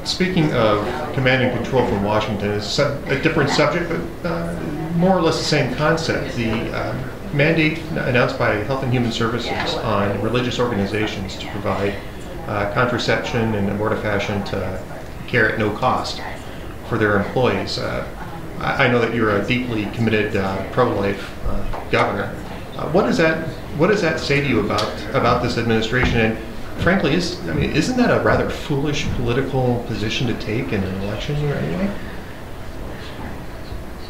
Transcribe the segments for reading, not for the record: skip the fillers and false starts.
Speaking of command and control from Washington, it's a different subject, but more or less the same concept. The mandate announced by Health and Human Services on religious organizations to provide contraception and abortifacient care at no cost for their employees. I know that you're a deeply committed pro-life governor. What does that say to you about this administration? And frankly, isn't that a rather foolish political position to take in an election year anyway?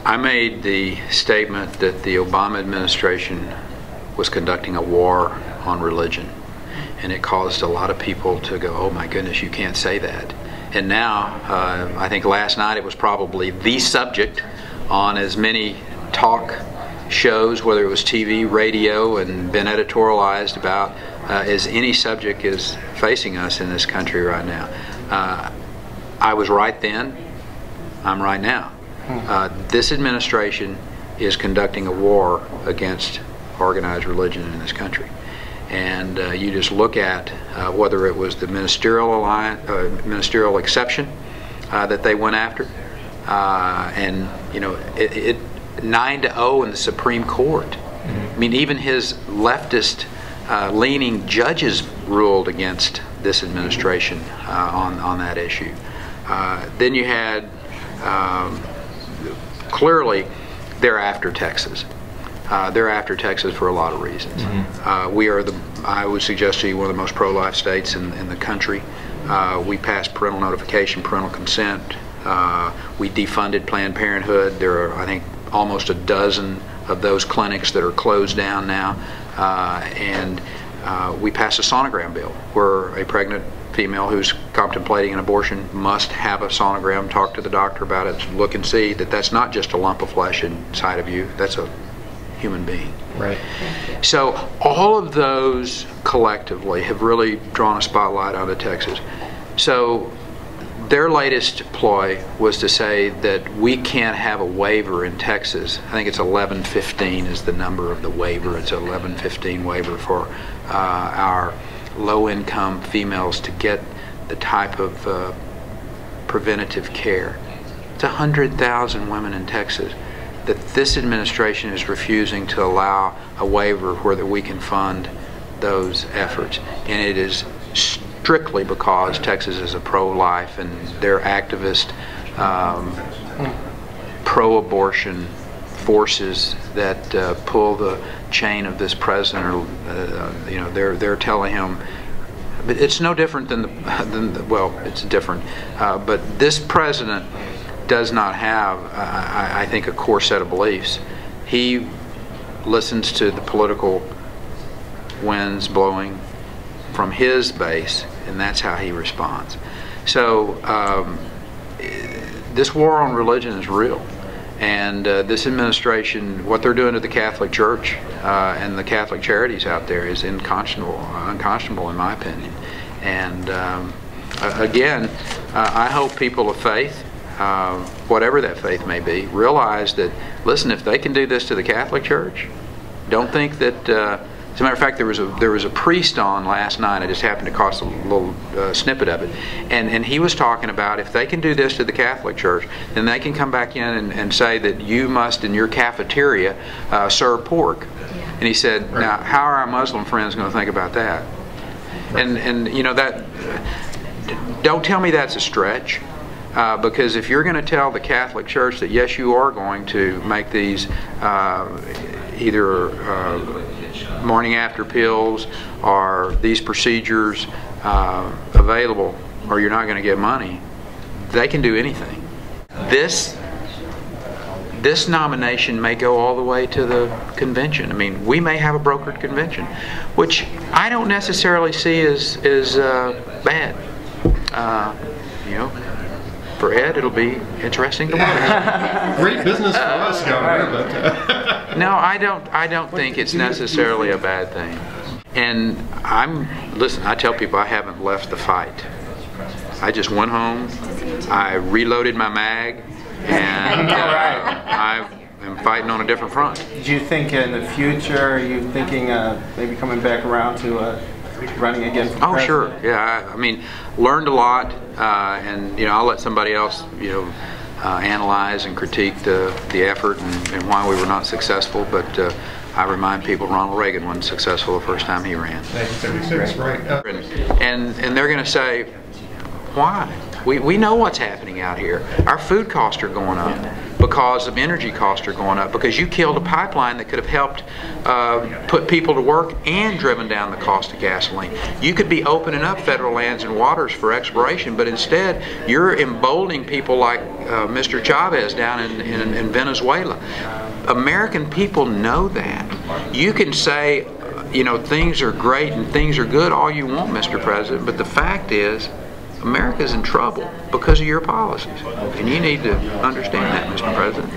I made the statement that the Obama administration was conducting a war on religion, and it caused a lot of people to go, oh my goodness, you can't say that. And now, I think last night it was probably the subject on as many talk shows, whether it was TV, radio, and been editorialized about as any subject is facing us in this country right now. I was right then, I'm right now. This administration is conducting a war against organized religion in this country. And you just look at whether it was the ministerial exception that they went after, and you know, it 9-0 in the Supreme Court. I mean, even his leftist leaning judges ruled against this administration on that issue. Then you had clearly they're after Texas. They're after Texas for a lot of reasons. We are I would suggest to you, one of the most pro-life states in the country. We passed parental notification, parental consent. We defunded Planned Parenthood. There are, I think, almost a dozen of those clinics that are closed down now. And we passed a sonogram bill where a pregnant female who's contemplating an abortion must have a sonogram, talk to the doctor about it, look and see that that's not just a lump of flesh inside of you, that's a human being. Right. So all of those collectively have really drawn a spotlight onto Texas. So their latest ploy was to say that we can't have a waiver in Texas. I think it's 1115 is the number of the waiver. It's an 1115 waiver for our low-income females to get the type of preventative care. It's 100,000 women in Texas that this administration is refusing to allow a waiver where that we can fund those efforts. And it is strictly because Texas is a pro-life and they're activist, pro-abortion forces that pull the chain of this president. You know, they're telling him, but it's no different than well, it's different, but this president does not have, I think, a core set of beliefs. He listens to the political winds blowing from his base, and that's how he responds. So this war on religion is real, and this administration, what they're doing to the Catholic Church and the Catholic charities out there is unconscionable in my opinion. And again, I hope people of faith, whatever that faith may be, realize that, listen, if they can do this to the Catholic Church, don't think that, as a matter of fact, there was a priest on last night. I just happened to catch a little snippet of it, and he was talking about if they can do this to the Catholic Church, then they can come back in and say that you must, in your cafeteria, serve pork. And he said, now, how are our Muslim friends going to think about that? And you know, that, don't tell me that's a stretch. Because if you're going to tell the Catholic Church that yes, you are going to make these either morning after pills or these procedures available, or you're not going to get money, they can do anything. This nomination may go all the way to the convention. I mean, we may have a brokered convention, which I don't necessarily see as bad. You know. For Ed, it'll be interesting to watch. Great business for us, Governor. But no, I don't think it's necessarily a bad thing. And listen, I tell people I haven't left the fight. I just went home, I reloaded my mag, and I am fighting on a different front. Do you think in the future, are you thinking maybe coming back around to running again for Oh, president? sure. Yeah, I mean, learned a lot, and I'll let somebody else, analyze and critique the effort and why we were not successful. But I remind people Ronald Reagan wasn't successful the first time he ran. 1976, right? And they're going to say, why? We know what's happening out here. Our food costs are going up because of energy costs are going up, because you killed a pipeline that could have helped put people to work and driven down the cost of gasoline. You could be opening up federal lands and waters for exploration, but instead you're emboldening people like Mr. Chavez down in Venezuela. American people know that. You can say, things are great and things are good all you want, Mr. President, but the fact is, America's in trouble because of your policies. And you need to understand that, Mr. President.